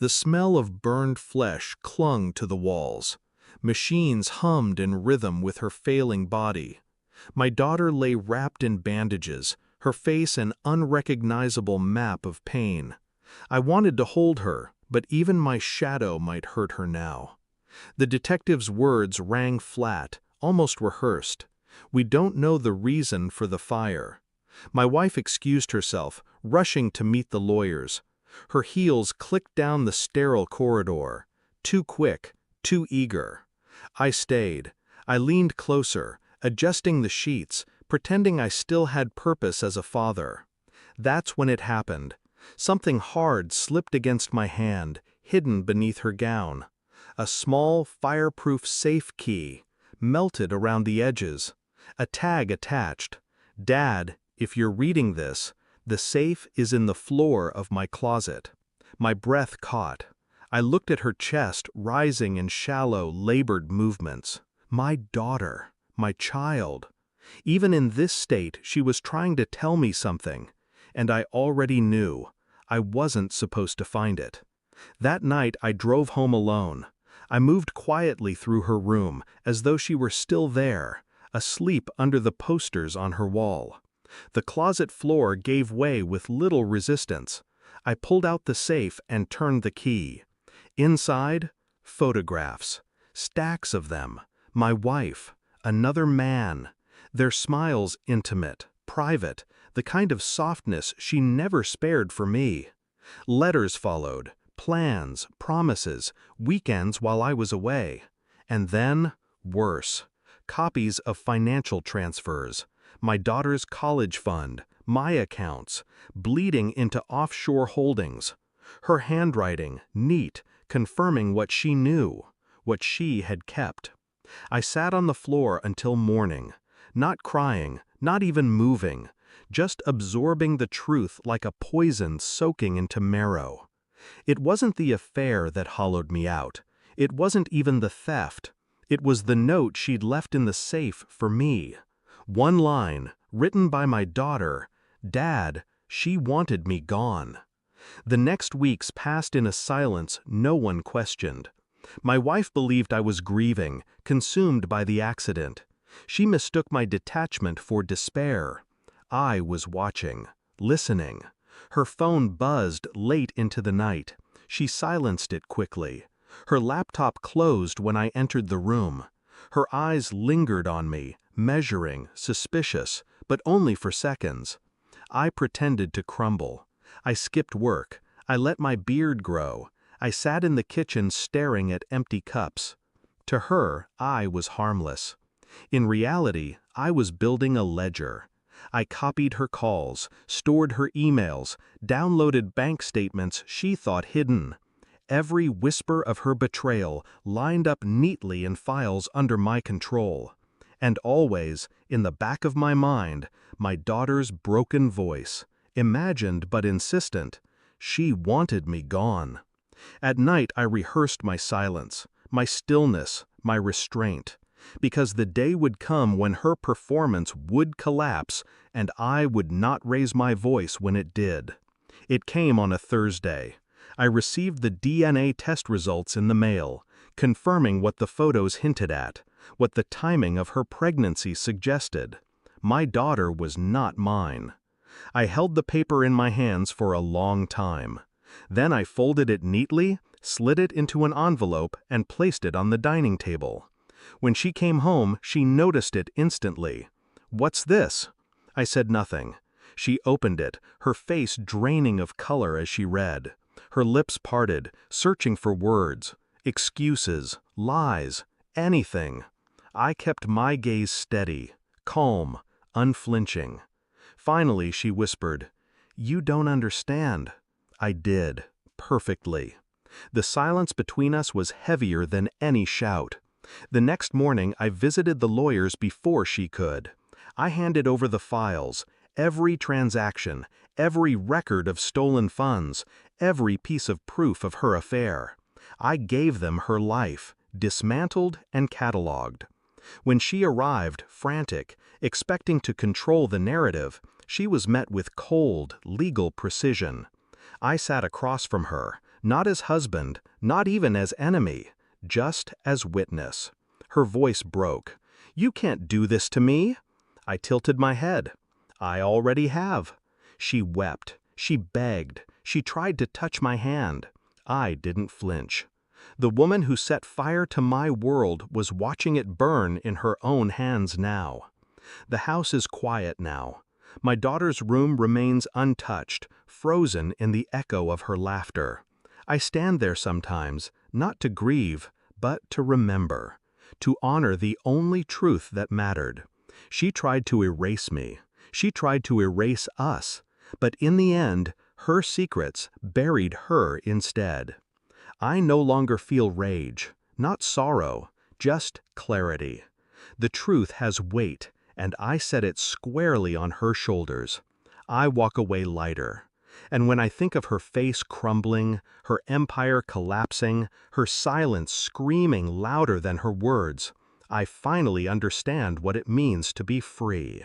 The smell of burned flesh clung to the walls. Machines hummed in rhythm with her failing body. My daughter lay wrapped in bandages, her face an unrecognizable map of pain. I wanted to hold her, but even my shadow might hurt her now. The detective's words rang flat, almost rehearsed. "We don't know the reason for the fire." My wife excused herself, rushing to meet the lawyers. Her heels clicked down the sterile corridor. Too quick, too eager. I stayed. I leaned closer, adjusting the sheets, pretending I still had purpose as a father. That's when it happened. Something hard slipped against my hand, hidden beneath her gown. A small, fireproof safe key, melted around the edges. A tag attached. "Dad, if you're reading this, the safe is in the floor of my closet." My breath caught. I looked at her chest rising in shallow, labored movements. My daughter, my child. Even in this state, she was trying to tell me something, and I already knew. I wasn't supposed to find it. That night I drove home alone. I moved quietly through her room, as though she were still there, asleep under the posters on her wall. The closet floor gave way with little resistance. I pulled out the safe and turned the key. Inside, photographs. Stacks of them. My wife. Another man. Their smiles intimate, private, the kind of softness she never spared for me. Letters followed, plans, promises, weekends while I was away. And then, worse. Copies of financial transfers. My daughter's college fund, my accounts, bleeding into offshore holdings. Her handwriting, neat, confirming what she knew, what she had kept. I sat on the floor until morning, not crying, not even moving, just absorbing the truth like a poison soaking into marrow. It wasn't the affair that hollowed me out. It wasn't even the theft. It was the note she'd left in the safe for me. One line, written by my daughter, "Dad, she wanted me gone." The next weeks passed in a silence no one questioned. My wife believed I was grieving, consumed by the accident. She mistook my detachment for despair. I was watching, listening. Her phone buzzed late into the night. She silenced it quickly. Her laptop closed when I entered the room. Her eyes lingered on me, measuring, suspicious, but only for seconds. I pretended to crumble. I skipped work. I let my beard grow. I sat in the kitchen staring at empty cups. To her, I was harmless. In reality, I was building a ledger. I copied her calls, stored her emails, downloaded bank statements she thought hidden. Every whisper of her betrayal lined up neatly in files under my control. And always, in the back of my mind, my daughter's broken voice, imagined but insistent. She wanted me gone. At night I rehearsed my silence, my stillness, my restraint, because the day would come when her performance would collapse and I would not raise my voice when it did. It came on a Thursday. I received the DNA test results in the mail, confirming what the photos hinted at, what the timing of her pregnancy suggested. My daughter was not mine. I held the paper in my hands for a long time. Then I folded it neatly, slid it into an envelope, and placed it on the dining table. When she came home, she noticed it instantly. "What's this?" I said nothing. She opened it, her face draining of color as she read. Her lips parted, searching for words, excuses, lies, anything. I kept my gaze steady, calm, unflinching. Finally, she whispered, "You don't understand." I did, perfectly. The silence between us was heavier than any shout. The next morning, I visited the lawyers before she could. I handed over the files, every transaction, every record of stolen funds, every piece of proof of her affair. I gave them her life, dismantled and cataloged. When she arrived, frantic, expecting to control the narrative, she was met with cold, legal precision. I sat across from her, Not as husband, not even as enemy, just as witness. Her voice broke. "You can't do this to me." I tilted my head. "I already have." She wept. She begged. She tried to touch my hand. I didn't flinch. The woman who set fire to my world was watching it burn in her own hands now. The house is quiet now. My daughter's room remains untouched, frozen in the echo of her laughter. I stand there sometimes, not to grieve, but to remember, to honor the only truth that mattered. She tried to erase me. She tried to erase us. But in the end, her secrets buried her instead. I no longer feel rage, not sorrow, just clarity. The truth has weight, and I set it squarely on her shoulders. I walk away lighter. And when I think of her face crumbling, her empire collapsing, her silence screaming louder than her words, I finally understand what it means to be free.